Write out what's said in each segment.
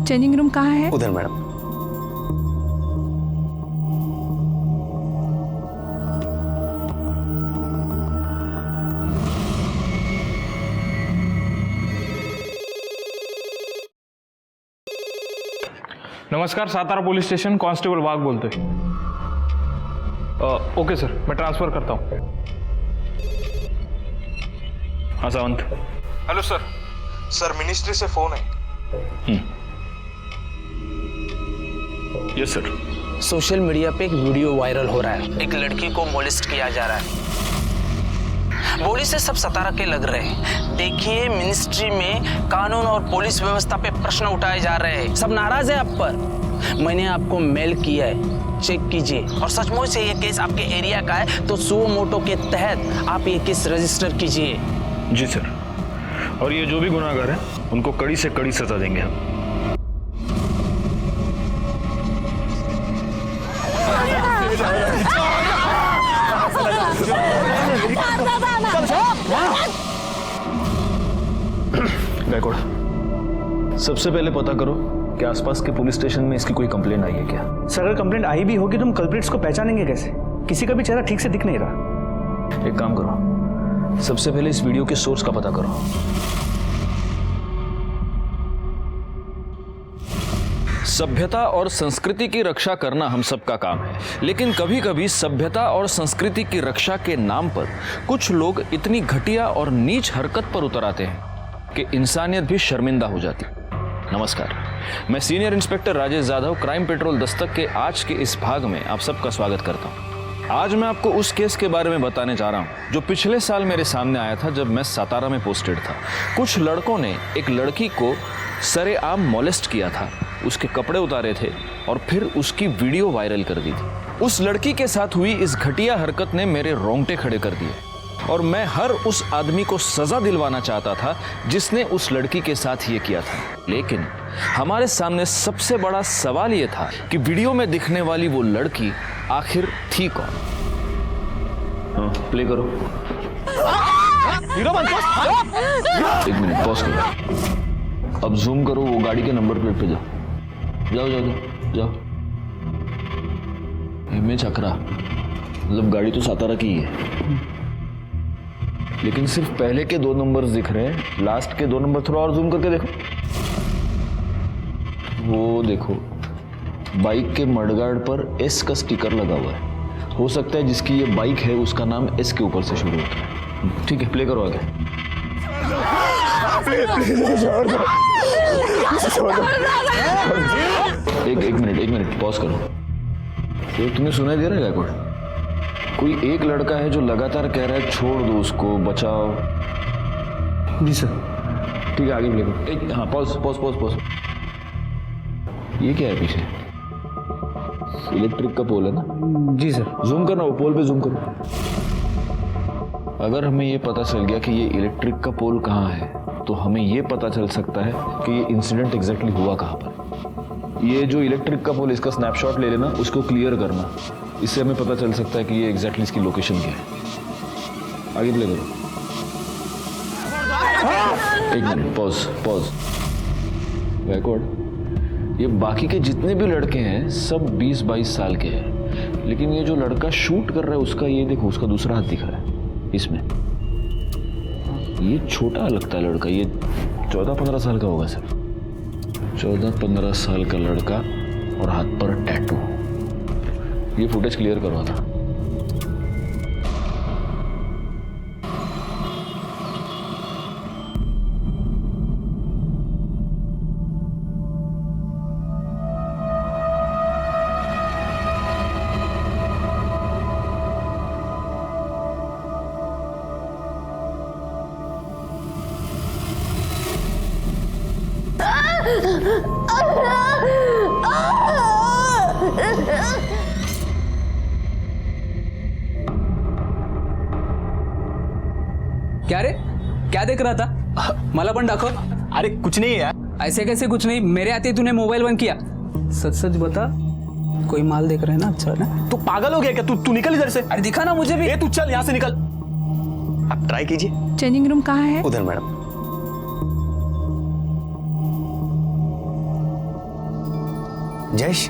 Changing room कहाँ है? उधर मैडम। नमस्कार, सातारा पुलिस स्टेशन, कांस्टेबल वाघ बोलते हैं। ओके सर, मैं ट्रांसफर करता हूँ। हाँ Sawant. Hello sir. Sir ministry से फोन है। Yes sir. सोशल मीडिया पे एक वीडियो वायरल हो रहा है। एक लड़की को मोलेस्ट किया जा रहा है। बोली से सब सतारा के लग रहे हैं। देखिए, मिनिस्ट्री में कानून और पुलिस व्यवस्था पे प्रश्न उठाए जा रहे हैं। सब नाराज है आप पर। मैंने आपको मेल किया है, चेक कीजिए। और सचमुच से ये केस आपके एरिया का है तो सुओ मोटो के तहत आप ये केस रजिस्टर कीजिए। जी सर। और ये जो भी गुनाहगार हैं उनको कड़ी से कड़ी सजा देंगे हम। गायकवाड़, सबसे पहले पता करो कि आसपास के पुलिस स्टेशन में इसकी कोई कंप्लेंट आई है क्या? सर, अगर कंप्लेंट आई भी होगी तो हम कल्प्रिट्स को पहचानेंगे कैसे? किसी का भी चेहरा ठीक से दिख नहीं रहा। एक काम करो, सबसे पहले इस वीडियो के सोर्स का पता करो। सभ्यता और संस्कृति की रक्षा करना हम सबका काम है, लेकिन कभी कभी सभ्यता और संस्कृति की रक्षा के नाम पर कुछ लोग इतनी घटिया और नीच हरकत पर उतर आते हैं कि इंसानियत भी शर्मिंदा हो जाती। नमस्कार, मैं senior inspector Rajesh Yadav, crime petrol Dastak के आज के इस भाग में आप सबका स्वागत करता हूं। आज मैं आपको उस केस के बारे में बताने जा रहा हूं जो पिछले साल मेरे सामने आया था जब मैं सातारा में पोस्टेड था। कुछ लड़कों ने एक लड़की को सरेआम मोलेस्ट किया था, उसके कपड़े उतारे थे और फिर उसकी वीडियो वायरल कर दी थी। उस लड़की के साथ हुई इस घटिया हरकत ने मेरे रोंगटे खड़े कर दिए और मैं हर उस आदमी को सजा दिलवाना चाहता था जिसने उस लड़की के साथ ये किया था। लेकिन हमारे सामने सबसे बड़ा सवाल ये था कि वीडियो में दिखने वाली वो लड़की आखिर थी कौन? प्ले करो। एक मिनट पॉज करो। अब जूम करो, वो गाड़ी के नंबर प्लेट पे जाओ। जाओ जाओ जाओ जाओ। इमेज अकरा, मतलब गाड़ी तो सातारा की ही है, लेकिन सिर्फ पहले के 2 नंबर्स दिख रहे हैं। लास्ट के 2 नंबर थोड़ा और जूम करके देखो। वो देखो, बाइक के मडगार्ड पर एस का स्टिकर लगा हुआ है। हो सकता है जिसकी ये बाइक है उसका नाम एस के ऊपर से शुरू होता है। ठीक है, प्ले करो आगे। एक मिनट पॉज करो। तो तुम्हें सुनाई दे रहा है गायकवाड़? कोई एक लड़का है जो लगातार कह रहा है छोड़ दो उसको, बचाओ। जी सर। ठीक है, आगे प्ले करो। हाँ, पॉज। ये क्या है पीछे? इलेक्ट्रिक का पोल है ना? जी सर। जूम करना, वो पोल पे जूम करो। अगर हमें ये पता चल गया कि ये इलेक्ट्रिक का पोल कहाँ है तो हमें ये पता चल सकता है कि ये इंसिडेंट एग्जैक्टली हुआ कहाँ पर। ये जो इलेक्ट्रिक का पोल, इसका स्नैपशॉट ले लेना, उसको क्लियर करना। इससे हमें पता चल सकता है कि ये एग्जैक्टली इसकी लोकेशन क्या है। आगे प्ले करो। एक मिनट, पॉज। गायकवाड़, ये बाकी के जितने भी लड़के हैं सब 20-22 साल के हैं, लेकिन ये जो लड़का शूट कर रहा है उसका, ये देखो, उसका दूसरा हाथ दिख रहा है इसमें। ये छोटा लगता है लड़का, ये 14-15 साल का होगा सर। 14-15 साल का लड़का और हाथ पर टैटू। ये फुटेज क्लियर करवा था। क्या रे, क्या देख रहा था? मला पण दाखव। अरे कुछ नहीं है यार। ऐसे कैसे कुछ नहीं? मेरे आते तूने मोबाइल बंद किया। सच सच बता, कोई माल देख रहे हैं ना? अच्छा ना? तू पागल हो गया क्या? तू निकल इधर से। अरे दिखा ना मुझे भी। तू चल यहाँ से निकल। आप ट्राई कीजिए। चेंजिंग रूम कहाँ है? उधर मैडम। जयेश,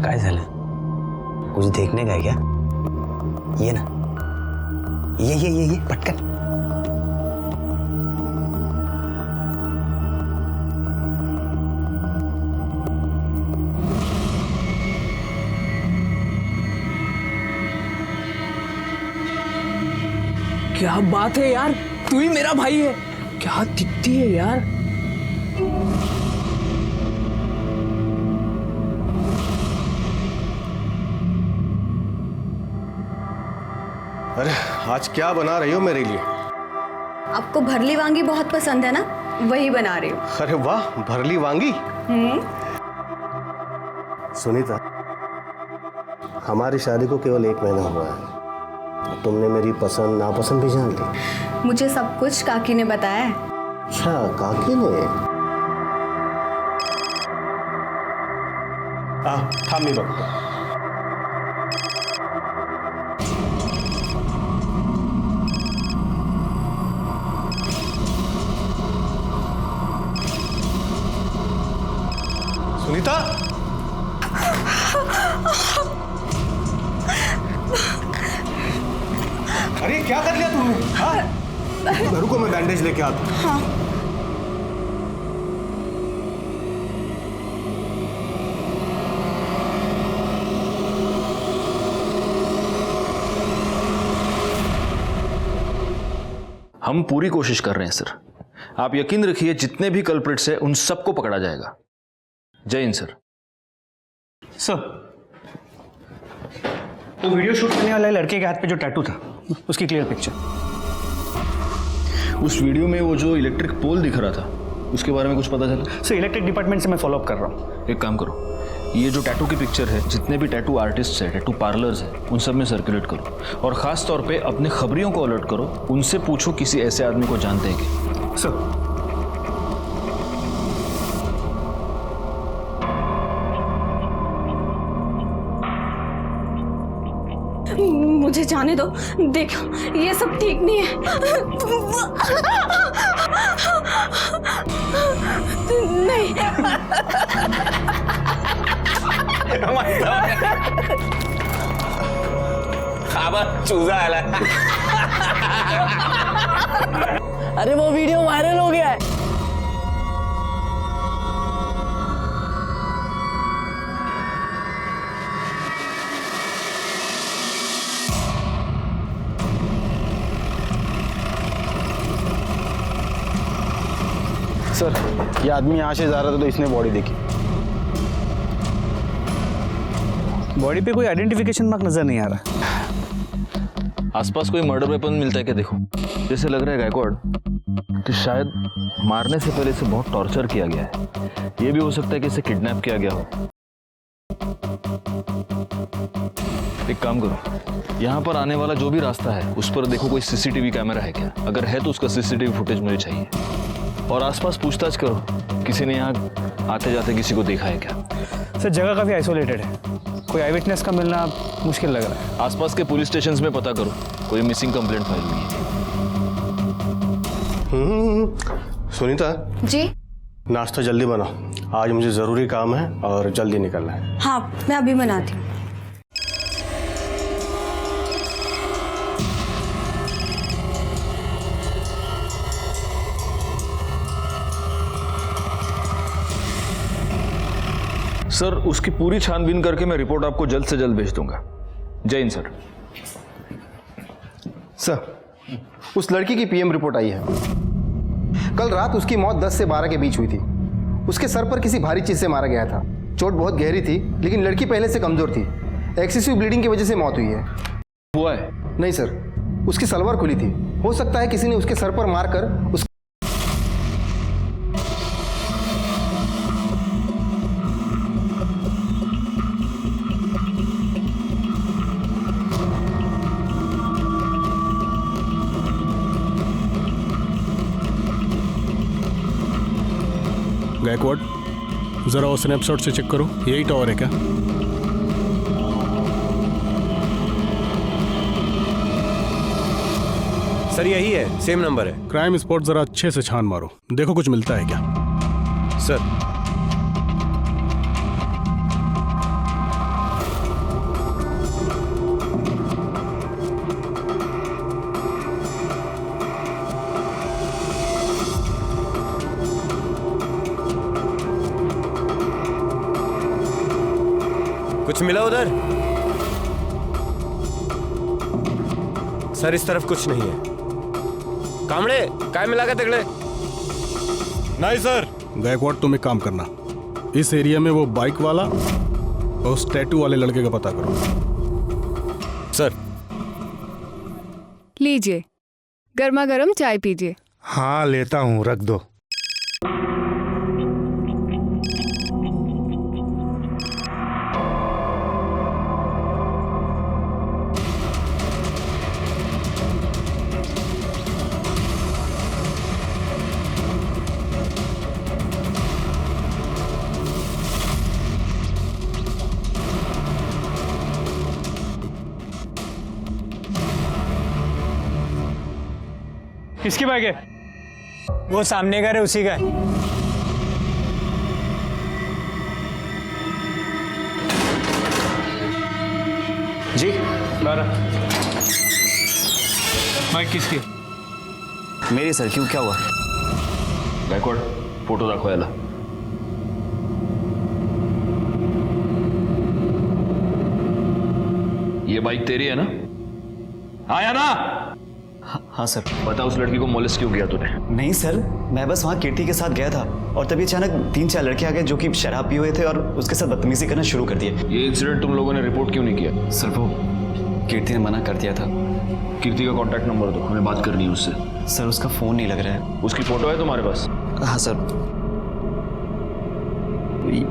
काय झालं? कुछ देखने का है क्या? ये ना, ये पटकन. क्या बात है यार, तू ही मेरा भाई है. क्या दिखती है यार. अरे आज क्या बना रही हो मेरे लिए? आपको भरली वांगी बहुत पसंद है ना, वही बना रही हूँ. अरे वाह, भरली वांगी. सुनीता, हमारी शादी को केवल 1 महीना हुआ है. तुमने मेरी पसंद नापसंद भी जान ली. मुझे सब कुछ काकी ने बताया है. अच्छा, काकी ने? थांब मी बघतो. सुनीता, अरे क्या कर लिया तुमने? हाँ? रुको, मैं बैंडेज लेके आता हूँ. हाँ. हम पूरी कोशिश कर रहे हैं सर. आप यकीन रखिए, जितने भी कल्प्रिट्स हैं उन सबको पकड़ा जाएगा. जय हिंद सर. सर, वो वीडियो शूट करने वाले लड़के के हाथ पे जो टैटू था, उसकी क्लियर पिक्चर. उस वीडियो में वो जो इलेक्ट्रिक पोल दिख रहा था, उसके बारे में कुछ पता चला? सर, इलेक्ट्रिक डिपार्टमेंट से मैं फॉलो अप कर रहा हूँ. एक काम करो, ये जो टैटू की पिक्चर है, जितने भी टैटू आर्टिस्ट हैं, टैटू पार्लर्स हैं, उन सब में सर्कुलेट करो. और ख़ास तौर पे अपने खबरियों को अलर्ट करो. उनसे पूछो किसी ऐसे आदमी को जानते हैं कि. सर, मुझे जाने दो. देखो, ये सब ठीक नहीं है. नहीं. खाबर चूजा आला. अरे वो वीडियो वायरल हो गया है. सर, ये आदमी यहाँ से जा रहा था तो इसने बॉडी देखी. बॉडी पे कोई आइडेंटिफिकेशन मार्क नजर नहीं आ रहा. आसपास कोई मर्डर वेपन मिलता है क्या? देखो, जैसे लग रहा है गायकवाड़ कि शायद मारने से पहले इसे बहुत टॉर्चर किया गया है. ये भी हो सकता है कि इसे किडनैप किया गया हो. एक काम करो, यहाँ पर आने वाला जो भी रास्ता है उस पर देखो कोई सीसीटीवी कैमरा है क्या. अगर है तो उसका सीसीटीवी फुटेज मुझे चाहिए. और आसपास पूछताछ करो, किसी ने यहाँ आते जाते किसी को देखा है क्या. सर, जगह काफ़ी आइसोलेटेड है. कोई आई विटनेस का मिलना मुश्किल लग रहा है. आसपास के पुलिस स्टेशंस में पता करो, कोई मिसिंग कंप्लेंट फाइल हुई है. सुनीता जी. नाश्ता जल्दी बनाओ, आज मुझे ज़रूरी काम है और जल्दी निकलना है. हाँ, मैं अभी बनाती हूँ. सर, उसकी पूरी छानबीन करके मैं रिपोर्ट आपको जल्द से जल्द भेज दूंगा. जय हिंद सर. सर, उस लड़की की पीएम रिपोर्ट आई है. कल रात उसकी मौत 10 से 12 के बीच हुई थी. उसके सर पर किसी भारी चीज से मारा गया था. चोट बहुत गहरी थी, लेकिन लड़की पहले से कमजोर थी. एक्सेसिव ब्लीडिंग की वजह से मौत हुई है. हुआ है? नहीं सर, उसकी सलवार खुली थी. हो सकता है किसी ने उसके सर पर मारकर उस गायकवाड़, जरा वो स्नैपशॉट से चेक करो, यही टावर है क्या? सर, यही है, सेम नंबर है. क्राइम स्पॉट जरा अच्छे से छान मारो, देखो कुछ मिलता है क्या. सर, कुछ मिला उधर? सर इस तरफ कुछ नहीं है। कामड़े काय मिला के तिगड़े? नहीं सर। गायकवाड़ तुम एक काम करना, इस एरिया में वो बाइक वाला और उस टैटू वाले लड़के का पता करो। सर लीजिए, गर्मा गर्म चाय पीजिए। हाँ लेता हूँ, रख दो। किसकी बाइक है? वो सामने का है, उसी का है। जी बाइक किसकी? मेरी सर, क्यों, क्या हुआ? गायकवाड़ फोटो दाखवा याला। ये बाइक तेरी है ना? आया ना? हाँ सर। बता उस लड़की को मोलेस्ट क्यों किया तूने? नहीं सर, मैं बस वहाँ कीर्ति के साथ गया था और तभी अचानक 3-4 लड़के आ गए जो कि शराब पिए हुए थे और उसके साथ बदतमीजी करना शुरू कर दिए। ये इंसिडेंट तुम लोगों ने रिपोर्ट क्यों नहीं किया? सर वो कीर्ति ने मना कर दिया था। कीर्ति का कांटेक्ट नंबर दो, हमें बात करनी है उससे। सर उसका फोन नहीं लग रहा है। उसकी फोटो है तुम्हारे पास? हाँ सर,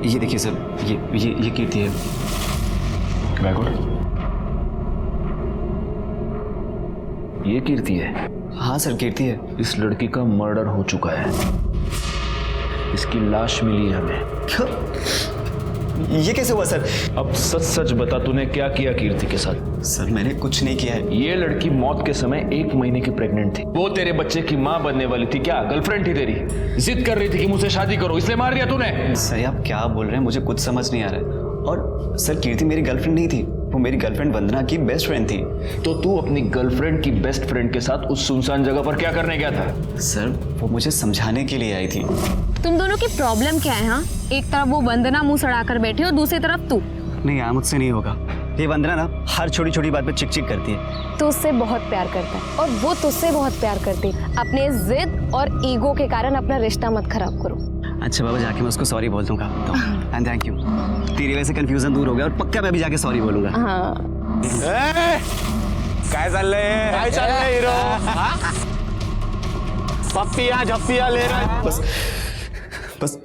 ये देखिए सर, ये कीर्ति है। गायकवाड़ ये कीर्ति है? हाँ सर कीर्ति है। इस लड़की का मर्डर हो चुका है, इसकी लाश मिली है हमें। क्या? ये कैसे हुआ सर? अब सच सच बता, तूने क्या किया कीर्ति के साथ? सर मैंने कुछ नहीं किया है। ये लड़की मौत के समय 1 महीने की प्रेग्नेंट थी। वो तेरे बच्चे की माँ बनने वाली थी। क्या गर्लफ्रेंड थी तेरी? जिद कर रही थी कि मुझसे शादी करो, इसलिए मार दिया तूने? सर आप क्या बोल रहे हैं, मुझे कुछ समझ नहीं आ रहा है। और सर कीर्ति मेरी गर्लफ्रेंड नहीं थी, वो मेरी गर्लफ्रेंड वंदना की बेस्ट फ्रेंड थी। तो तू अपनी गर्लफ्रेंड की बेस्ट फ्रेंड के साथ उस सुनसान जगह पर क्या करने गया था? सर वो मुझे समझाने के लिए आई थी। तुम दोनों की प्रॉब्लम क्या है? हाँ, एक तरफ वो वंदना मुंह सड़ाकर बैठी और दूसरी तरफ तू। नहीं यार, मुझसे नहीं होगा। ये वंदना ना हर छोटी छोटी बात पे चिक चिक करती है। तू उससे बहुत प्यार करता है और वो तुझसे बहुत प्यार करती है। अपने जिद और ईगो के कारण अपना रिश्ता मत खराब करो। अच्छा बाबा, जाके मैं उसको सॉरी बोल दूंगा। एंड थैंक यू, तेरी वजह से कंफ्यूजन दूर हो गया और पक्का मैं भी जाके सॉरी बोलूंगा। हाँ। काय चाललंय? काय चाललंय हिरो? पप्पिया झप्पिया ले रहा है। बस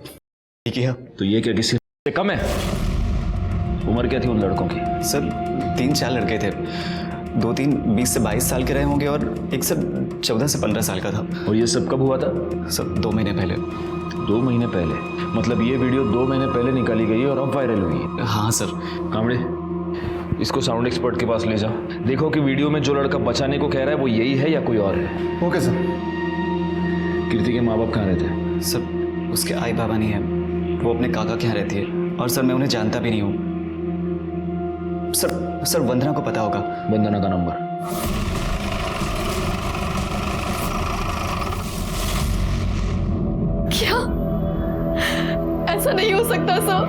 ठीक है। तो ये क्या किसी से कम है? उम्र क्या थी उन लड़कों की? सर 3-4 लड़के थे। 2-3 20 से 22 साल के रहे होंगे और एक सब 14 से 15 साल का था। और ये सब कब हुआ था? सब 2 महीने पहले। 2 महीने पहले? मतलब ये वीडियो 2 महीने पहले निकाली गई और अब वायरल हुई है? हाँ सर। कामड़े इसको साउंड एक्सपर्ट के पास ले जाओ, देखो कि वीडियो में जो लड़का बचाने को कह रहा है वो यही है या कोई और है। Okay sir. कीर्ति के माँ बाप कहाँ रहते हैं? सर उसके आई बाबा नहीं है, वो अपने काका के यहाँ रहती है। और सर मैं उन्हें जानता भी नहीं हूँ। सर वंदना को पता होगा। वंदना का नंबर? क्या? ऐसा नहीं हो सकता सर,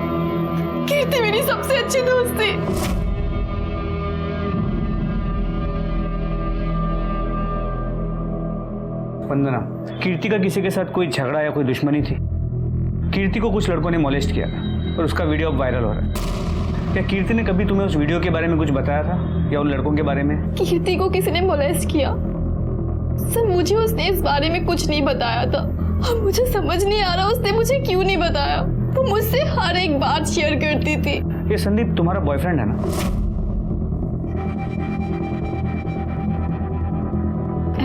कीर्ति मेरी सबसे अच्छी दोस्त थी। वंदना, कीर्ति का किसी के साथ कोई झगड़ा या कोई दुश्मनी थी? कीर्ति को कुछ लड़कों ने मोलेस्ट किया और उसका वीडियो अब वायरल हो रहा है। क्या कीर्ति ने कभी तुम्हें उस वीडियो के बारे में कुछ बताया था या उन लड़कों के बारे में? कीर्ति को किसी ने मोलेस्ट किया सर, मुझे उसने इस बारे में कुछ नहीं बताया था और मुझे समझ नहीं आ रहा उसने मुझे क्यों नहीं बताया। वो मुझसे हर एक बात शेयर करती थी। ये संदीप तुम्हारा बॉयफ्रेंड है ना?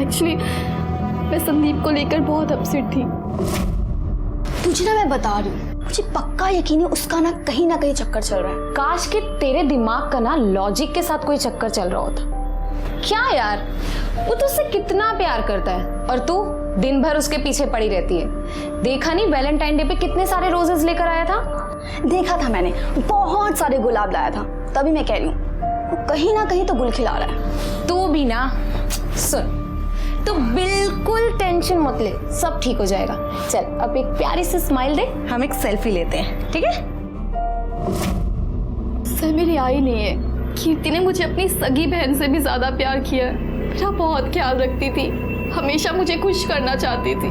एक्चुअली मैं संदीप को लेकर बहुत अपसेट थी। तुझे ना मैं बता रही हूँ, मुझे पक्का यकीन है उसका ना कहीं चक्कर चल रहा है। काश कि तेरे दिमाग का ना लॉजिक के साथ कोई चक्कर चल रहा होता। क्या यार, वो तुझसे कितना प्यार करता है और तू दिन भर उसके पीछे पड़ी रहती है। देखा नहीं वैलेंटाइन डे पे कितने सारे रोजेस लेकर आया था? देखा था मैंने, बहुत सारे गुलाब लाया था। तभी मैं कह रही हूँ वो कहीं ना कहीं तो गुल खिला रहा है। तू भी ना सुन, तो बिल्कुल टेंशन मत ले, सब ठीक हो जाएगा। चल अब एक प्यारी सी स्माइल दे, हम एक सेल्फी लेते हैं, ठीक है? सर मेरी आई नहीं है। कीर्ति ने मुझे अपनी सगी बहन से भी ज्यादा प्यार किया है। मेरा बहुत ख्याल रखती थी, हमेशा मुझे खुश करना चाहती थी।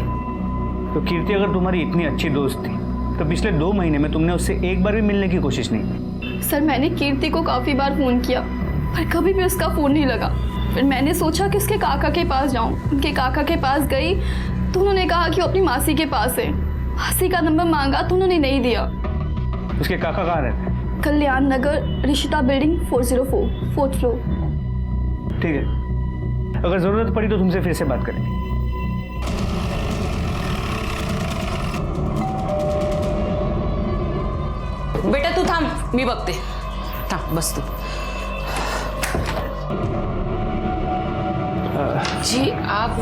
तो कीर्ति अगर तुम्हारी इतनी अच्छी दोस्त थी तो पिछले 2 महीने में तुमने उससे एक बार भी मिलने की कोशिश नहीं की? सर मैंने कीर्ति को काफी बार फोन किया पर कभी भी उसका फोन नहीं लगा। फिर मैंने सोचा कि उसके काका के पास जाऊं। उनके काका के पास गई तो उन्होंने कहा कि वो अपनी मासी के पास है। मासी का नंबर मांगा तो उन्होंने नहीं दिया। उसके काका कहाँ रहते हैं? कल्याण नगर, ऋषिता बिल्डिंग 404, 4th फ्लोर। ठीक है, अगर जरूरत पड़ी तो तुमसे फिर से बात करेंगे। बेटा तू थांब, मी बघते. थांब, बस तू. जी आप?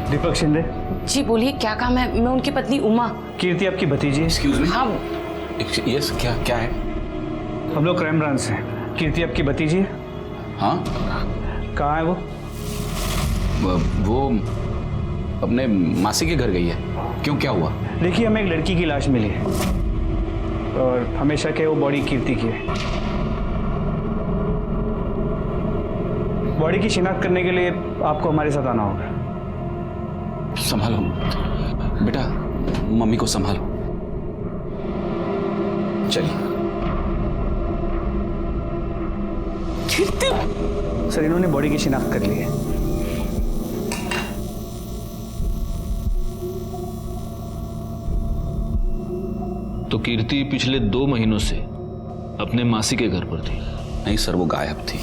दीपक शिंदे जी बोलिए, क्या काम है? मैं उनकी पत्नी उमा। कीर्ति आपकी भतीजी है। Excuse me. हाँ यस, क्या है? हम लोग क्राइम ब्रांच से हैं। कीर्ति आपकी भतीजी है। हाँ, कहाँ है वो अपने मासी के घर गई है। क्यों, क्या हुआ? देखिए, हमें एक लड़की की लाश मिली है और हमें शक है वो बॉडी कीर्ति की है। बॉडी की शिनाख्त करने के लिए आपको हमारे साथ आना होगा। संभालो बेटा, मम्मी को संभालो। चलिए। सर, इन्होंने बॉडी की शिनाख्त कर ली है। तो कीर्ति पिछले 2 महीनों से अपने मासी के घर पर थी? नहीं सर, वो गायब थी।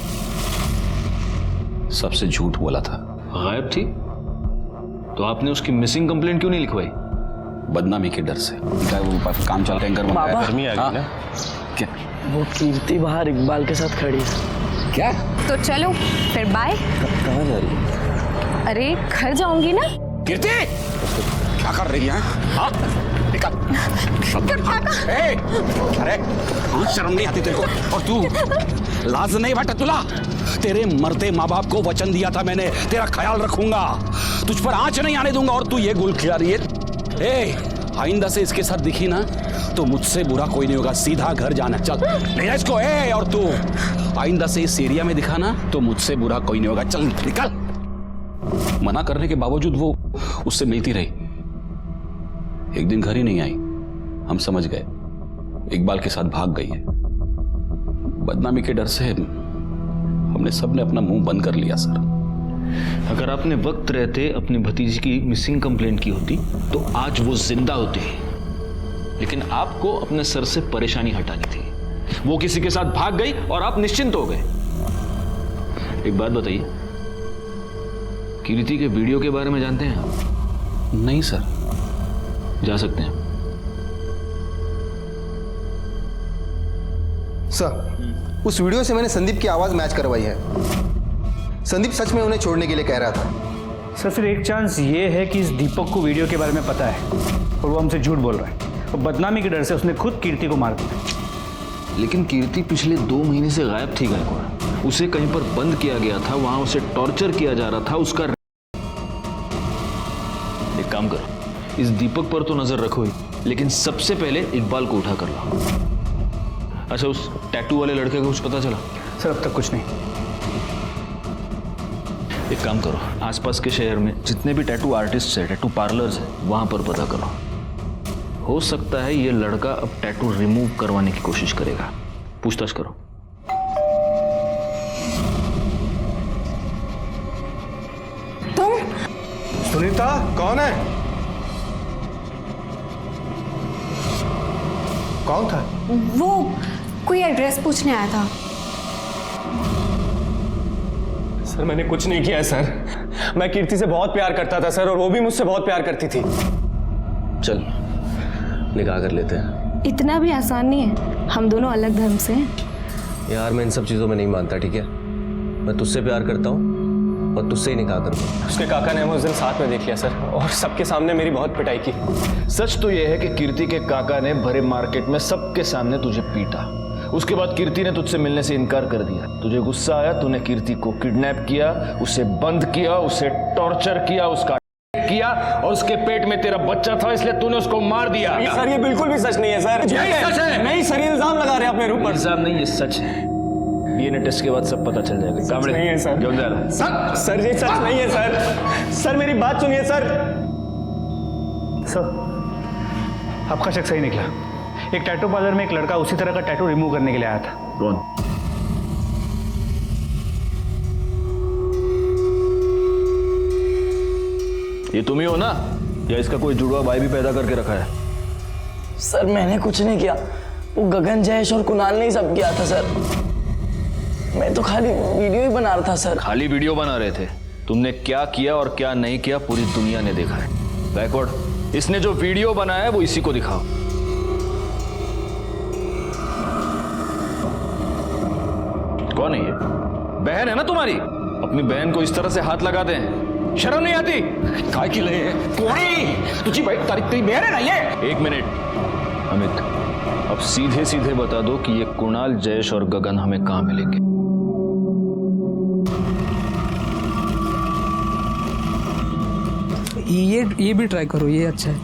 सबसे झूठ बोला था। गायब थी? तो आपने उसकी मिसिंग कंप्लेंट क्यों नहीं लिखवाई? बदनामी के डर से। क्या वो काम चल टैंकर में बाबा, गर्मी आ गई ना? क्या वो कीर्ति बाहर इकबाल के साथ खड़ी है। क्या? तो चलो फिर बाय। कहाँ जा रही है? अरे घर जाऊंगी ना। कीर्ति क्या कर रही है? हाँ, निकल। ए, अरे हाँ, शर्म नहीं आती तेरे को? और तू लाज नहीं बटा तुला? तेरे मरते माँ बाप को वचन दिया था मैंने, तेरा ख्याल रखूंगा, तुझ पर आंच नहीं आने दूंगा, और तू ये गुल खिला रही है। ए, आइंदा से इसके साथ दिखी ना तो मुझसे बुरा कोई नहीं होगा। सीधा घर जाना, चल। नहीं इसको। ए, और तू आइंदा से इस एरिया में दिखा ना तो मुझसे बुरा कोई नहीं होगा। चल निकल। मना करने के बावजूद वो उससे मिलती रही। एक दिन घर ही नहीं आई, हम समझ गए इकबाल के साथ भाग गई है। बदनामी के डर से हमने सबने अपना मुंह बंद कर लिया सर। अगर आपने वक्त रहते अपनी भतीजी की मिसिंग कंप्लेंट की होती तो आज वो जिंदा होती। लेकिन आपको अपने सर से परेशानी हटानी थी। वो किसी के साथ भाग गई और आप निश्चिंत हो गए। एक बात बताइए, कीर्ति के वीडियो के बारे में जानते हैं आप? नहीं सर। जा सकते हैं सर। उस वीडियो से मैंने संदीप की आवाज मैच करवाई है। संदीप सच में उन्हें छोड़ने के लिए कह रहा था। सर, फिर एक चांस ये है कि इस दीपक को वीडियो के बारे में पता है और वो हमसे झूठ बोल रहा है और बदनामी के डर से उसने खुद कीर्ति को मार दिया। लेकिन कीर्ति पिछले 2 महीने से गायब थी। गायकवाड़, उसे कहीं पर बंद किया गया था, वहां उसे टॉर्चर किया जा रहा था। उसका एक काम करो, इस दीपक पर तो नजर रखो ही, लेकिन सबसे पहले इकबाल को उठा कर लो। अच्छा, उस टैटू वाले लड़के का कुछ पता चला? सर, अब तक कुछ नहीं। एक काम करो, आसपास के शहर में जितने भी टैटू आर्टिस्ट है, टैटू पार्लर्स है, वहां पर पता करो। हो सकता है ये लड़का अब टैटू रिमूव करवाने की कोशिश करेगा। पूछताछ करो। तुम? सुनीता, कौन है? कौन था? वो कोई एड्रेस पूछने आया था। सर, मैंने कुछ नहीं किया है सर। मैं कीर्ति से बहुत प्यार करता था सर, और वो भी मुझसे बहुत प्यार करती थी। चल निकाह कर लेते हैं। इतना भी आसान नहीं है, हम दोनों अलग धर्म से हैं। यार, मैं इन सब चीज़ों में नहीं मानता, ठीक है? मैं तुझसे प्यार करता हूँ और तुझसे ही निकाह करूँगा। उसके काका ने हमें उस दिन साथ में देख लिया सर, और सबके सामने मेरी बहुत पिटाई की। सच तो यह है कि कीर्ति के काका ने भरे मार्केट में सबके सामने तुझे पीटा। उसके बाद कीर्ति ने तुझसे मिलने से इनकार कर दिया। तुझे गुस्सा आया, तूने कीर्ति को किडनैप किया, उसे बंद किया, उसे टॉर्चर किया, उसका किया, और उसके पेट में तेरा बच्चा था, इसलिए तूने उसको मार दिया। सर, ये बिल्कुल भी सच नहीं है सर। यही सच है। नहीं सर, ये इल्जाम लगा रहे हैं आप मेरे ऊपर। इल्जाम नहीं, ये सच है। डीएनए टेस्ट के बाद सब पता चल जाएगा। कामड़े नहीं है सर। क्यों जा रहा? सर ये सच नहीं है सर। सर मेरी बात सुनिए सर। सर आपका शक सही निकला। एक टैटू पार्लर में एक लड़का उसी तरह का टैटू रिमूव करने के लिए आया था। कौन? ये तुम ही हो ना, या इसका कोई जुड़वा भाई भी पैदा करके रखा है? सर मैंने कुछ नहीं किया, वो गगन, जयेश और कुणाल ने ही सब किया था सर। मैं तो खाली वीडियो ही बना रहा था सर। खाली वीडियो बना रहे थे? तुमने क्या किया और क्या नहीं किया पूरी दुनिया ने देखा है। बैकवर्ड, इसने जो वीडियो बनाया है वो इसी को दिखाओ। कौन है ये? बहन है ना तुम्हारी? अपनी बहन को इस तरह से हाथ लगाते हैं, शर्म नहीं आती? काय के लिए कोणी तुझी बाईक तेरी बहन है ना ये? एक मिनट अमित, अब सीधे सीधे बता दो कि ये कुणाल, जयेश और गगन हमें कहां मिलेंगे? ये भी ट्राई करो, ये अच्छा है।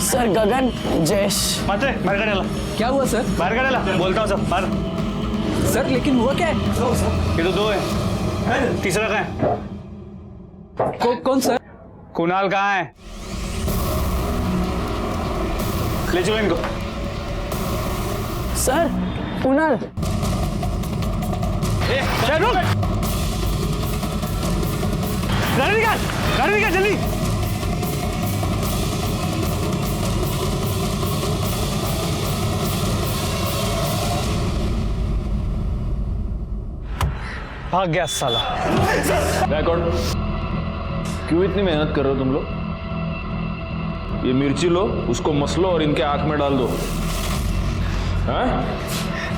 सर गगन, जयेश। माते बाहर का डाला। क्या हुआ सर? बाहर का डाला, बोलता हूँ सब बाहर। सर लेकिन हुआ क्या है? ये तो दो है, तीसरा कहाँ है? कौन सर? कुणाल कहाँ है? ले चलो इनको। सर कुणाल। रुक, गाड़ी निकाल जल्दी। भाग गया साला। बैकवर्ड, क्यों इतनी मेहनत कर रहे हो तुम लोग? ये मिर्ची लो, उसको मसलो और इनके आंख में डाल दो। हाँ?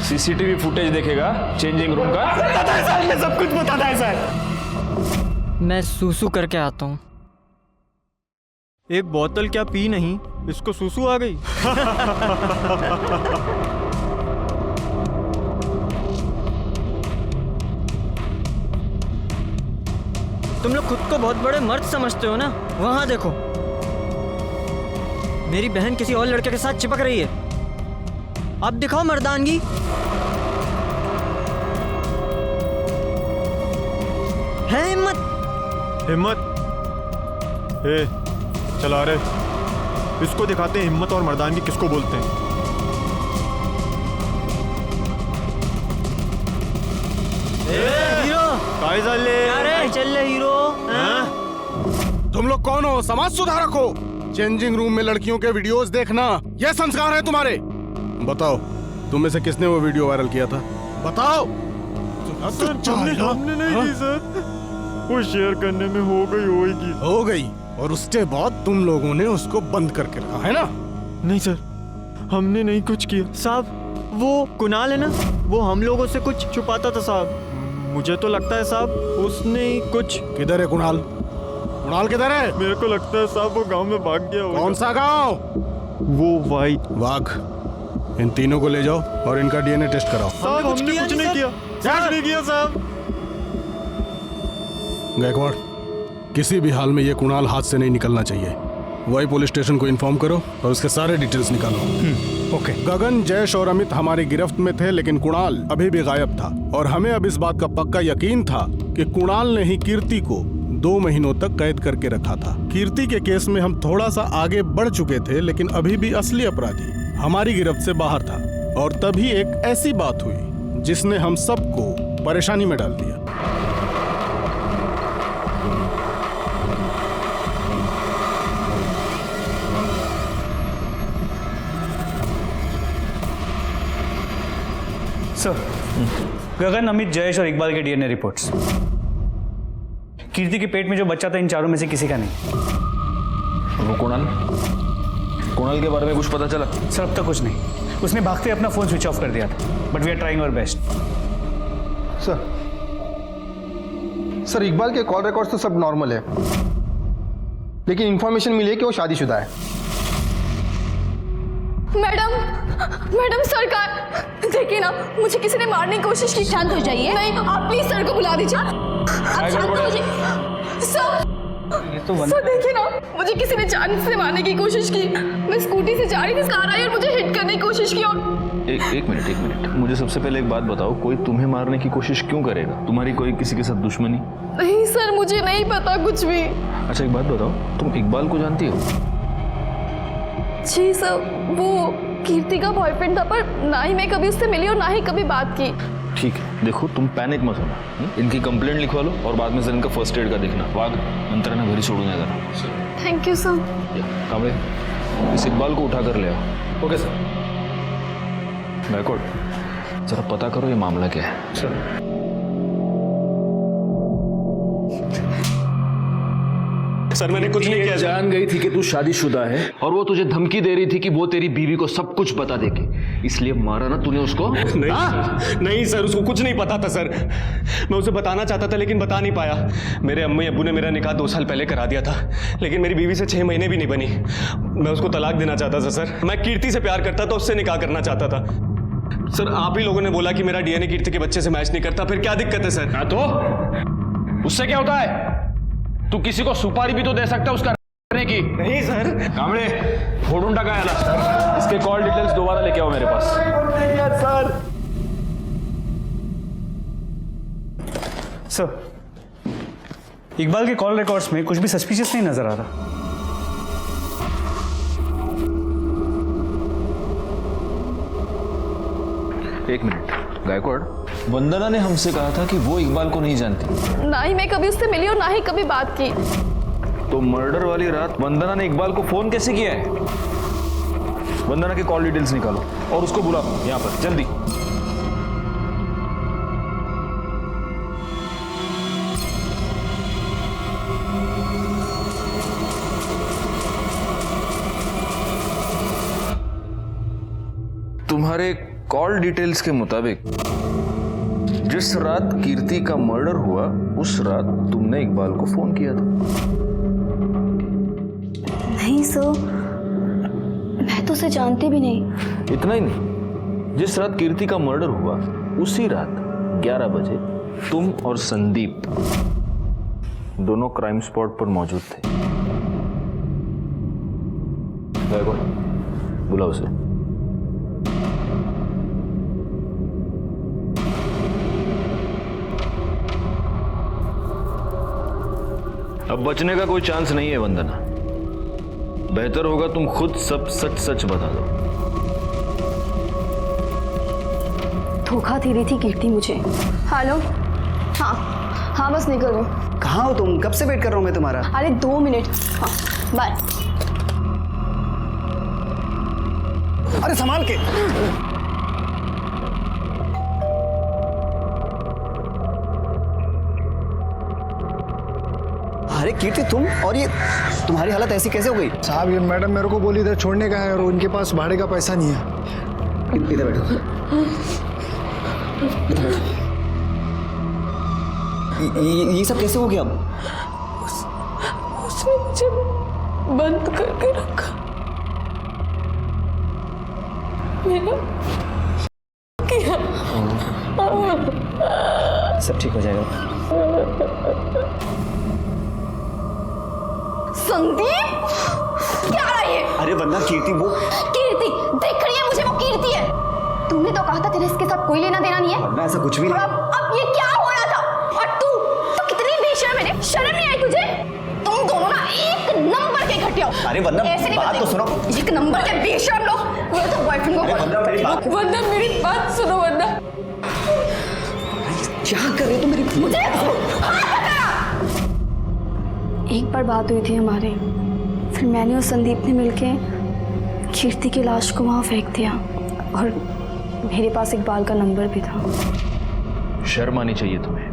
सीसीटीवी फुटेज देखेगा चेंजिंग रूम का। बताता है सर, मैं सब कुछ बताता है सर। मैं सूसू करके आता हूँ। एक बोतल क्या पी नहीं, इसको सूसू आ गई। तुम लोग खुद को बहुत बड़े मर्द समझते हो ना? वहां देखो, मेरी बहन किसी और लड़के के साथ चिपक रही है। अब दिखाओ मर्दानगी। है हिम्मत। ए, चला रहे, इसको दिखाते हैं हिम्मत और मर्दानगी किसको बोलते हैं। हीरो काय चालले? चल हीरो। तुम लोग कौन हो? समाज सुधारक हो? चेंजिंग रूम में लड़कियों के वीडियोस देखना यह संस्कार है तुम्हारे? बताओ, तुम में से किसने वो वीडियो वायरल किया था? बताओ। हमने नहीं की सर, वो शेयर करने में हो गई और उसके बाद तुम लोगों ने उसको बंद करके रखा है ना? नहीं सर, हमने नहीं कुछ किया साहब। वो कुणाल है ना, वो हम लोगों से कुछ छुपाता था साहब। मुझे तो लगता है साहब उसने ही कुछ। किधर है कुणाल? कुणाल किधर है? मेरे को लगता है साहब वो गांव में भाग गया होगा। कौन सा गांव? वो वाघ। इन तीनों को ले जाओ और इनका डीएनए टेस्ट कराओ। साहब हमने कुछ नहीं किया साहब। गायकवाड़, किसी भी हाल में ये कुणाल हाथ से नहीं निकलना चाहिए। वही पुलिस स्टेशन को इन्फॉर्म करो और उसके सारे डिटेल्स निकालो। ओके। गगन, जयेश और अमित हमारी गिरफ्त में थे, लेकिन कुणाल अभी भी गायब था और हमें अब इस बात का पक्का यकीन था कि कुणाल ने ही कीर्ति को 2 महीनों तक कैद करके रखा था। कीर्ति के केस में हम थोड़ा सा आगे बढ़ चुके थे, लेकिन अभी भी असली अपराधी हमारी गिरफ्त से बाहर था। और तभी एक ऐसी बात हुई जिसने हम सबको परेशानी में डाल दिया। सर, गगन, अमित, जयेश और इकबाल के डीएनए रिपोर्ट्स। कीर्ति के पेट में जो बच्चा था इन चारों में से किसी का नहीं। वो कुणाल के बारे में कुछ पता चला? सर अब तक कुछ नहीं। उसने भागते अपना फोन स्विच ऑफ कर दिया था, but we are trying our best. Sir Iqbal के कॉल रिकॉर्ड्स तो सब नॉर्मल है, लेकिन इंफॉर्मेशन मिली है कि वो शादीशुदा है। मैडम सरकार, देखिए ना, मुझे किसी ने मारने की कोशिश की। शांत हो जाइए। नहीं, आप प्लीज सर को बुला दीजिए। आप शांत हो जाइए। सर देखिए ना, मुझे किसी ने जान से मारने की कोशिश की। मैं स्कूटी से जा रही थी, कार आई और मुझे हिट करने की कोशिश की और एक मिनट, मुझे सबसे पहले एक बात बताओ, कोई तुम्हें मारने की कोशिश क्यों करेगा? तुम्हारी कोई किसी के साथ दुश्मनी? नहीं सर, मुझे नहीं पता कुछ भी। अच्छा एक बात बताओ, तुम इकबाल को जानती हो? जी सर, वो कीर्ति का बॉयफ्रेंड था, पर ना ही मैं कभी उससे मिली और ना ही कभी बात की। ठीक है, देखो तुम पैनिक मत होना, इनकी कंप्लेंट लिखवा लो और बाद में सर इनका फर्स्ट एड का देखना। वाघ नंतर ना घरी सोडून या जरा। Thank you sir. कांबळे, इस इकबाल को उठा कर ले आओ। Okay sir. गायकवाड़, जरा पता करो ये मामला क्या है। सर सर मैंने कुछ नहीं किया। जान गई थी कि तू शादीशुदा है और वो तुझे धमकी दे रही थी कि वो तेरी बीवी को सब कुछ बता देगी, इसलिए मारा ना तूने उसको? नहीं सर, उसको कुछ नहीं पता था सर। मैं उसे बताना चाहता था लेकिन बता नहीं पाया। मेरे अम्मी अब्बू ने मेरा निकाह 2 साल पहले करा दिया था, लेकिन मेरी बीवी से 6 महीने भी नहीं बनी। मैं उसको तलाक देना चाहता था सर। मैं कीर्ति से प्यार करता था, उससे निकाह करना चाहता था। सर आप ही लोगों ने बोला कि मेरा डीएनए कीर्ति के बच्चे से मैच नहीं करता, फिर क्या दिक्कत है सर? हाँ तो उससे क्या होता है? तू किसी को सुपारी भी तो दे सकता है उसका करने की। नहीं सर। कांबळे, फोडून टाका याला। इसके कॉल डिटेल्स दोबारा लेके आओ मेरे पास। सर, इकबाल के कॉल रिकॉर्ड्स में कुछ भी सस्पिशियस नहीं नजर आ रहा। एक मिनट, गायकवाड़, वंदना ने हमसे कहा था कि वो इकबाल को नहीं जानती। ना ही मैं कभी उससे मिली और ना ही कभी बात की। तो मर्डर वाली रात वंदना ने इकबाल को फोन कैसे किया है? वंदना के कॉल डिटेल्स निकालो और उसको बुलाओ यहाँ पर जल्दी। तुम्हारे कॉल डिटेल्स के मुताबिक जिस रात कीर्ति का मर्डर हुआ उस रात तुमने इकबाल को फोन किया था। नहीं सर, मैं तो उसे जानती भी नहीं। इतना ही नहीं, जिस रात कीर्ति का मर्डर हुआ उसी रात 11 बजे तुम और संदीप दोनों क्राइम स्पॉट पर मौजूद थे। बुलाओ उसे। अब बचने का कोई चांस नहीं है वंदना, बेहतर होगा तुम खुद सब सच सच बता दो। धोखा दे रही थी कीर्ति मुझे। हेलो, हाँ बस निकल गई। कहाँ हो तुम? कब से वेट कर रहा हूँ मैं तुम्हारा। अरे 2 मिनट। हाँ बाय। अरे संभाल के। अरे कीर्ति, तुम और ये तुम्हारी हालत ऐसी कैसे हो गई? साहब ये मैडम मेरे को बोली इधर छोड़ने का है और उनके पास भाड़े का पैसा नहीं है। इधर बैठो। ये सब कैसे हो गया? उसने मुझे बंद करके रखा। मैंने किया। सब ठीक हो जाएगा। संदीप, क्या रहा है ये? अरे वंदना, कीर्ति वो कीर्ति दिख रही है मुझे, वो कीर्ति है। तुमने तो कहा था तेरे इसके साथ कोई लेना देना नहीं है। वंदना ऐसा कुछ भी नहीं। अब ये क्या हो रहा था? और तू कितनी बेशर्म है, शर्म नहीं आई तुझे? तुम दोनों ना एक नंबर के घटिया हो। अरे वंदना बात तो सुनो। एक नंबर के बेशर्म लोग। वो तो बॉयफ्रेंड को। वंदना मेरी बात सुनो। वंदना क्या कर रही हो तुम? मेरी मुझे एक बार बात हुई थी हमारी, फिर मैंने और संदीप ने मिलके कीर्ति की लाश को वहां फेंक दिया और मेरे पास इकबाल का नंबर भी था। शर्म आनी चाहिए तुम्हें।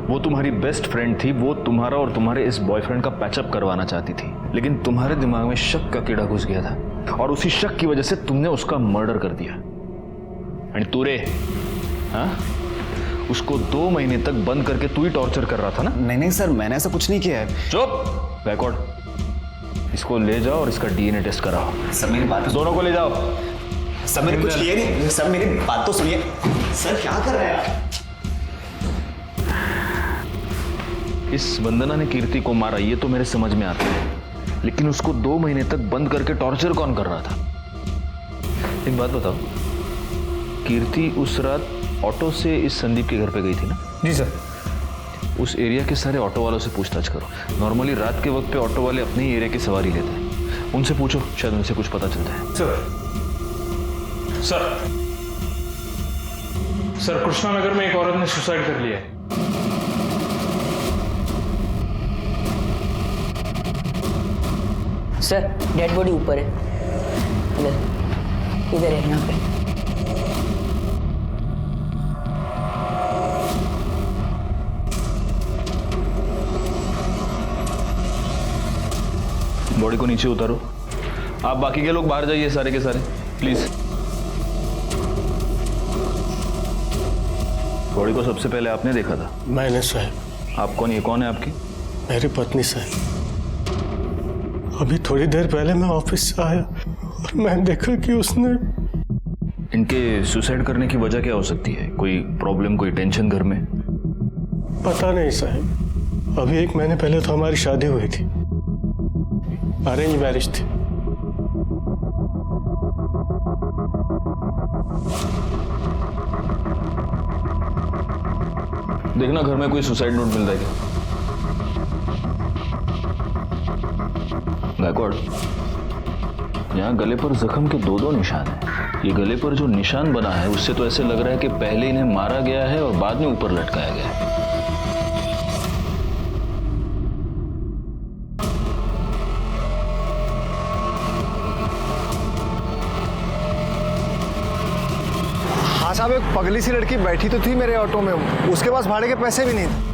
वो तुम्हारी बेस्ट फ्रेंड थी, वो तुम्हारा और तुम्हारे इस बॉयफ्रेंड का पैचअप करवाना चाहती थी, लेकिन तुम्हारे दिमाग में शक का कीड़ा घुस गया था और उसी शक की वजह से तुमने उसका मर्डर कर दिया। एंड तूरे, हाँ, उसको 2 महीने तक बंद करके तू ही टॉर्चर कर रहा था ना? नहीं सर, मैंने ऐसा कुछ नहीं किया है। चुप। गायकवाड़, इसको ले जाओ और इसका डीएनए टेस्ट कराओ। सर मेरी बात दोनों को ले जाओ। सर मैंने कुछ किया नहीं। सर मेरी बात तो सुनिए। सर क्या कर रहे हैं आप? इस वंदना ने कीर्ति को मारा ये तो मेरे समझ में आता है, लेकिन उसको 2 महीने तक बंद करके टॉर्चर कौन कर रहा था? एक बात बताओ, कीर्ति उस रात ऑटो से इस संदीप के घर पे गई थी ना? जी सर। उस एरिया के सारे ऑटो वालों से पूछताछ करो। नॉर्मली रात के वक्त पे ऑटो वाले अपने ही एरिया की सवारी लेते हैं, उनसे पूछो, शायद उनसे कुछ पता चलता है। सर कृष्णा नगर में एक औरत ने सुसाइड कर लिया है। सर डेड बॉडी ऊपर है, इधर है, यहाँ पे। बॉडी को नीचे उतारो। आप बाकी के लोग बाहर जाइए, सारे के सारे प्लीज। बॉडी को सबसे पहले आपने देखा था? मैंने साहब। आप कौन? ये कौन है आपकी? मेरी पत्नी साहब। अभी थोड़ी देर पहले मैं ऑफिस से आया और मैंने देखा कि उसने। इनके सुसाइड करने की वजह क्या हो सकती है? कोई प्रॉब्लम, कोई टेंशन घर में? पता नहीं साहब, अभी 1 महीने पहले तो हमारी शादी हुई थी, अरेंज मैरिज थी। देखना घर में कोई सुसाइड नोट मिल रहा है क्या? गायकवाड़, यहाँ गले पर जख्म के 2 निशान हैं। ये गले पर जो निशान बना है उससे तो ऐसे लग रहा है कि पहले इन्हें मारा गया है और बाद में ऊपर लटकाया गया है। हाँ साहब, एक पगली सी लड़की बैठी तो थी मेरे ऑटो में, उसके पास भाड़े के पैसे भी नहीं थे।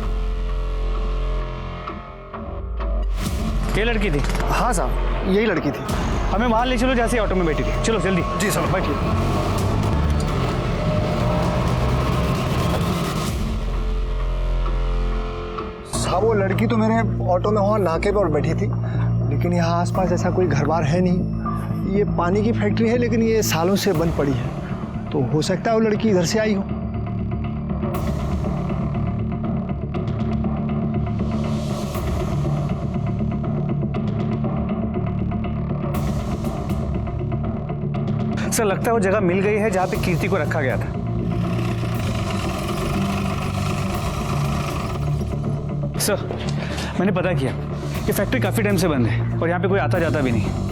ये लड़की थी? हाँ साहब, यही लड़की थी। हमें वहां ले चलो जैसे ऑटो में बैठी थी। चलो जल्दी। जी सर, बैठिए। साहब वो लड़की तो मेरे ऑटो में वहाँ नाके पर बैठी थी, लेकिन यहाँ आसपास ऐसा कोई घर बार है नहीं। ये पानी की फैक्ट्री है, लेकिन ये सालों से बंद पड़ी है, तो हो सकता है वो लड़की इधर से आई हो। सर लगता है वो जगह मिल गई है जहां पे कीर्ति को रखा गया था। सर मैंने पता किया, ये फैक्ट्री काफी टाइम से बंद है और यहाँ पे कोई आता जाता भी नहीं।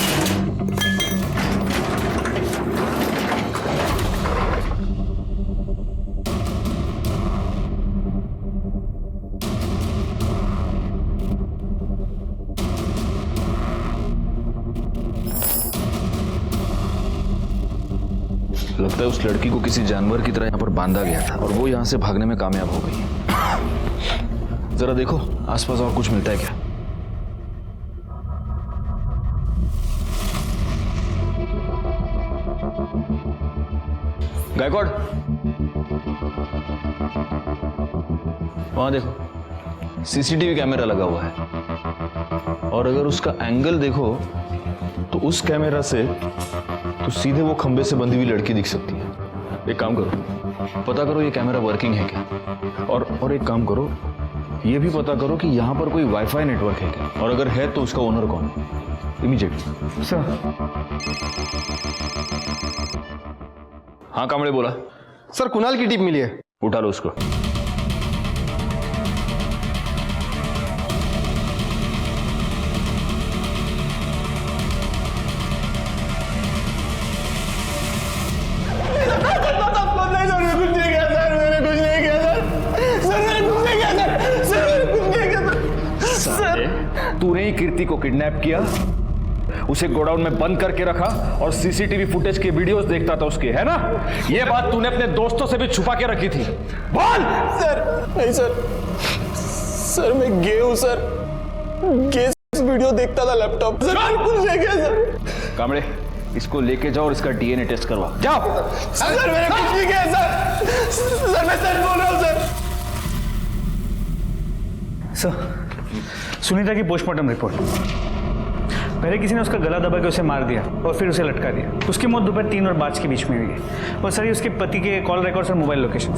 लगता है उस लड़की को किसी जानवर की तरह यहाँ पर बांधा गया था और वो यहाँ से भागने में कामयाब हो गई है। जरा देखो आसपास और कुछ मिलता है क्या? गायकवाड़, वहां देखो सीसीटीवी कैमरा लगा हुआ है और अगर उसका एंगल देखो तो उस कैमरा से तो सीधे वो खंबे से बंधी हुई लड़की दिख सकती है। एक काम करो, पता करो ये कैमरा वर्किंग है क्या, और एक काम करो, ये भी पता करो कि यहाँ पर कोई वाईफाई नेटवर्क है क्या, और अगर है तो उसका ओनर कौन है। इमीडिएटली। सर। हाँ कामड़े बोला। सर कुणाल की टीप मिली है। उठा लो उसको। तूने ही कीर्ति को किडनैप किया, उसे गोडाउन में बंद करके रखा और सीसीटीवी फुटेज के वीडियोस देखता था उसके, है ना? ये बात तूने अपने दोस्तों से भी छुपा के रखी थी। बोल। सर नहीं सर, सर मैं गे हूं सर, गे वीडियो देखता था लैपटॉप। सर कुछ नहीं किया सर। कामड़े इसको लेके जाओ और इसका डीएनए टेस्ट करवा। जाओ। सर मैंने कुछ नहीं किया सर, सर मैं सच बोल रहा हूं सर। सर सुनीता की पोस्टमार्टम रिपोर्ट। पहले किसी ने उसका गला दबा के उसे मार दिया और फिर उसे लटका दिया। उसकी मौत दोपहर 3 और 5 के बीच में हुई है। और सर ये उसके पति के कॉल रिकॉर्ड्स और मोबाइल लोकेशन।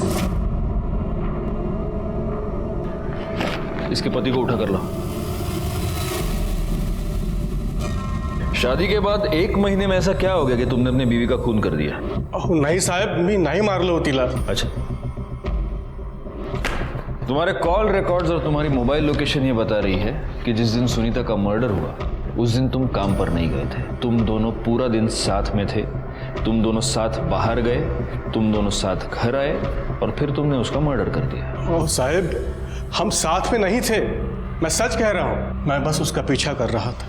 इसके पति को उठा कर लो। शादी के बाद 1 महीने में ऐसा क्या हो गया कि तुमने अपनी बीवी का खून कर दिया? नाही साहेब, मी नाही मारलं तिला. अच्छा, तुम्हारे कॉल रिकॉर्ड्स और तुम्हारी मोबाइल लोकेशन ये बता रही है कि जिस दिन सुनीता का मर्डर हुआ उस दिन तुम काम पर नहीं गए थे. तुम दोनों पूरा दिन साथ में थे, तुम दोनों साथ बाहर गए, तुम दोनों साथ घर आए और फिर तुमने उसका मर्डर कर दिया. ओह साहेब, हम साथ में नहीं थे. मैं सच कह रहा हूं. मैं बस उसका पीछा कर रहा था.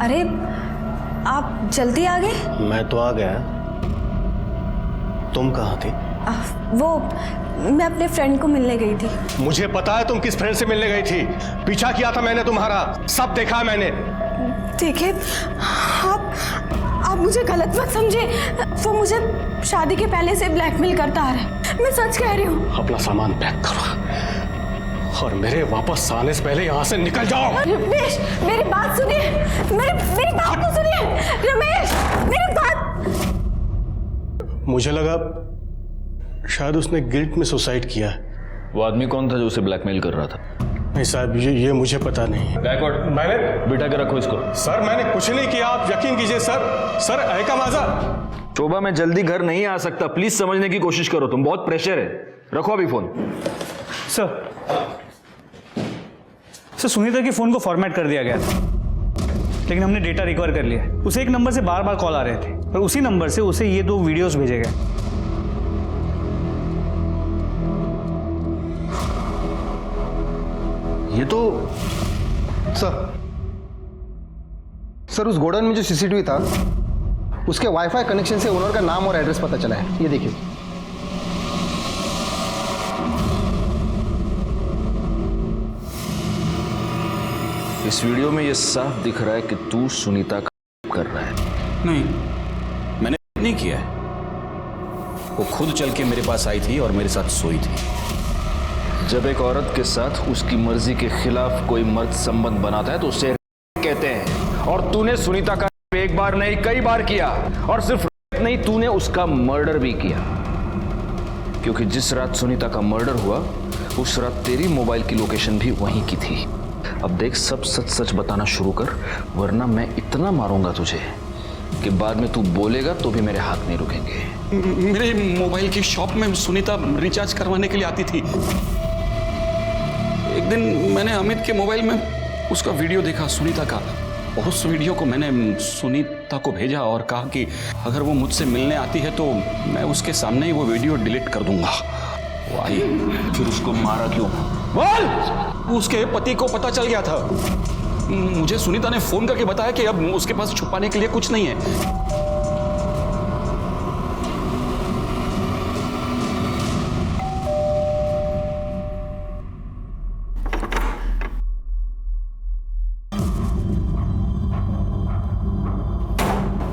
अरे आप जल्दी आ गए? मैं तो आ गया. तुम कहाँ थी? वो मैं अपने फ्रेंड को मिलने गई थी. मुझे पता है तुम किस फ्रेंड से मिलने गई थी. पीछा किया था मैंने तुम्हारा. सब देखा है मैंने. देखिए, आप मुझे गलत मत समझे. वो मुझे शादी के पहले से ब्लैकमेल करता आ रहा है. मैं सच कह रही हूँ. अपना सामान पैक करो और मेरे वापस आने से पहले यहाँ से निकल जाओ. रमेश, मेरी बात सुनिए. मेरी बात तो सुनिए. रमेश, मेरी बात. मुझे लगा शायद उसने गिल्ट में सुसाइड किया है. वो आदमी कौन था जो उसे ब्लैकमेल कर रहा था? नहीं साहब, ये मुझे पता नहीं. बैकवर्ड. मैंने बिठा के रखो इसको. सर मैंने कुछ नहीं किया. आप यकीन कीजिए सर. सर ऐका माझा. शोभा, मैं जल्दी घर नहीं आ सकता. प्लीज समझने की कोशिश करो. तुम बहुत प्रेशर है. रखो अभी फोन. सर, सुनीता के फोन को फॉर्मेट कर दिया गया था, लेकिन हमने डेटा रिकवर कर लिया. उसे एक नंबर से बार बार कॉल आ रहे थे और उसी नंबर से उसे ये 2 वीडियोस भेजे गए. ये तो सर उस गोडाउन में जो सीसीटीवी था उसके वाईफाई कनेक्शन से ओनर का नाम और एड्रेस पता चला है. ये देखिए. इस वीडियो में ये साफ दिख रहा है कि तू सुनीता का कर रहा है. नहीं, मैंने नहीं किया है. वो खुद चल के मेरे पास आई थी और मेरे साथ सोई थी. जब एक औरत के साथ उसकी मर्जी के खिलाफ कोई मर्द संबंध बनाता है तो उसे कहते हैं. और तूने सुनीता का एक बार नहीं कई बार किया. और सिर्फ नहीं, तूने उसका मर्डर भी किया. क्योंकि जिस रात सुनीता का मर्डर हुआ उस रात तेरी मोबाइल की लोकेशन भी वहीं की थी. अब देख, सब सच सच बताना शुरू कर, वरना मैं इतना मारूंगा तुझे कि बाद में तू बोलेगा तो भी मेरे हाथ नहीं रुकेंगे. मेरे मोबाइल की शॉप में सुनीता रिचार्ज करवाने के लिए आती थी. एक दिन मैंने अमित के मोबाइल में उसका वीडियो देखा सुनीता का, और उस वीडियो को मैंने सुनीता को भेजा और कहा कि अगर वो मुझसे मिलने आती है तो मैं उसके सामने ही वो वीडियो डिलीट कर दूंगा. वो आई. फिर उसको मारा क्यों? बोल. उसके पति को पता चल गया था. मुझे सुनीता ने फोन करके बताया कि अब उसके पास छुपाने के लिए कुछ नहीं है.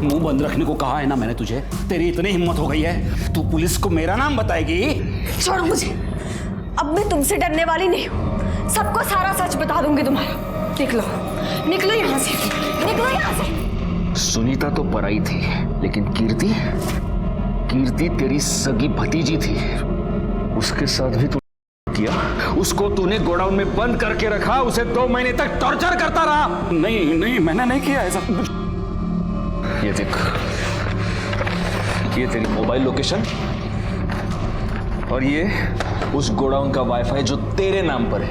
मुंह बंद रखने को कहा है ना मैंने तुझे. तेरी इतनी हिम्मत हो गई है, तू पुलिस को मेरा नाम बताएगी? छोड़ो मुझे. अब मैं तुमसे डरने वाली नहीं हूँ. सबको सारा सच बता दूंगी तुम्हारा. निकलो, निकलो यहाँ से. निकलो यहाँ से. सुनीता तो पराई थी, लेकिन कीर्ति तेरी सगी भतीजी थी. उसके साथ भी तू किया. उसको तूने गोडाउन में बंद करके रखा. उसे 2 महीने तक टॉर्चर करता रहा. नहीं, मैंने नहीं किया ऐसा. ये देख, ये तेरी मोबाइल लोकेशन और ये उस गोडाउन का वाईफाई जो तेरे नाम पर है.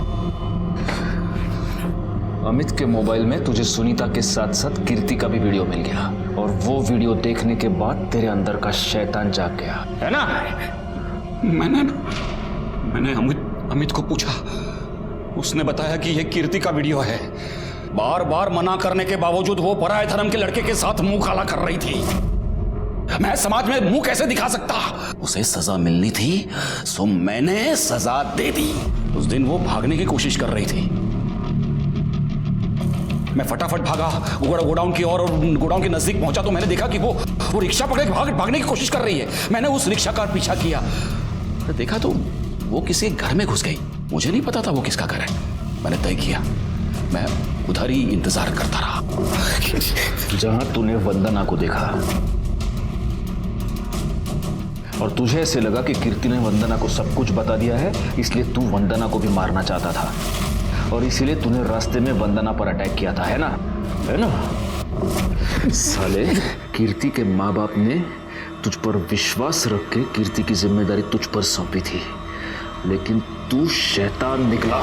अमित के मोबाइल में तुझे सुनीता के साथ साथ कीर्ति का भी वीडियो मिल गया. और वो वीडियो देखने के बाद तेरे अंदर का शैतान जाग गया, है ना? मैंने अमित को पूछा. उसने बताया कि ये कीर्ति का वीडियो है. बार बार मना करने के बावजूद वो पराये धर्म के लड़के के साथ मुंह काला कर रही थी. मैं समाज में मुंह कैसे दिखा सकता? उसे सजा मिलनी थी, सो मैंने सजा दे दी. उस दिन वो भागने की कोशिश कर रही थी. मैं फटाफट भागा गोडाउन की ओर, और गोडाउन के नजदीक पहुंचा तो मैंने देखा कि वो रिक्शा पकड़ के भागने की कोशिश कर रही है. मैंने उस रिक्शा का पीछा किया. देखा तो वो किसी घर में घुस गई. मुझे नहीं पता था वो किसका घर है. मैंने तय किया मैं उधर ही इंतजार करता रहा। जहां तूने वंदना को देखा और तुझे ऐसे लगा कि कीर्ति ने वंदना को सब कुछ बता दिया है, इसलिए तू वंदना को भी मारना चाहता था और इसीलिए तूने रास्ते में वंदना पर अटैक किया था, है ना? है ना? साले, कीर्ति के माँ बाप ने तुझ पर विश्वास रख के कीर्ति की जिम्मेदारी तुझ पर सौंपी थी, लेकिन तू शैतान निकला।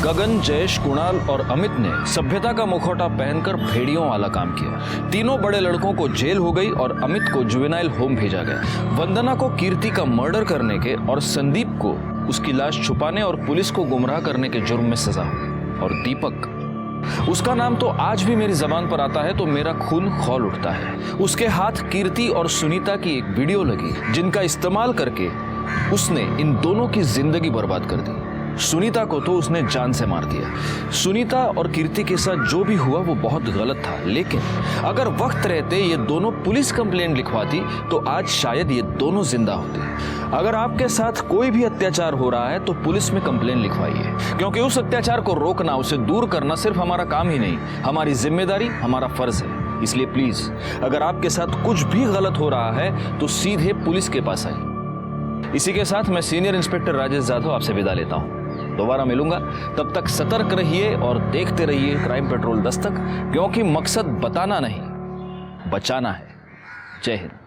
गगन, जयेश, कुणाल और अमित ने सभ्यता का मुखौटा पहनकर भेड़ियों वाला काम किया। तीनों बड़े लड़कों को जेल हो गई और अमित को जुवेनाइल होम भेजा गया। वंदना को कीर्ति का मर्डर करने के और संदीप को उसकी लाश छुपाने और पुलिस को गुमराह करने के जुर्म में सजा हुई। और दीपक, उसका नाम तो आज भी मेरी जबान पर आता है तो मेरा खून खौल उठता है। उसके हाथ कीर्ति और सुनीता की एक वीडियो लगी जिनका इस्तेमाल करके उसने इन दोनों की जिंदगी बर्बाद कर दी। सुनीता को तो उसने जान से मार दिया। सुनीता और कीर्ति के साथ जो भी हुआ वो बहुत गलत था, लेकिन अगर वक्त रहते ये दोनों पुलिस कंप्लेंट लिखवाती तो आज शायद ये दोनों जिंदा होते। अगर आपके साथ कोई भी अत्याचार हो रहा है तो पुलिस में कंप्लेंट लिखवाइए, क्योंकि उस अत्याचार को रोकना, उसे दूर करना सिर्फ हमारा काम ही नहीं, हमारी जिम्मेदारी, हमारा फर्ज है। इसलिए प्लीज, अगर आपके साथ कुछ भी गलत हो रहा है तो सीधे पुलिस के पास आइए। इसी के साथ मैं सीनियर इंस्पेक्टर राजेश जाधव आपसे विदा लेता हूँ। दोबारा मिलूंगा, तब तक सतर्क रहिए और देखते रहिए क्राइम पेट्रोल दस्तक, क्योंकि मकसद बताना नहीं, बचाना है। जय हिंद।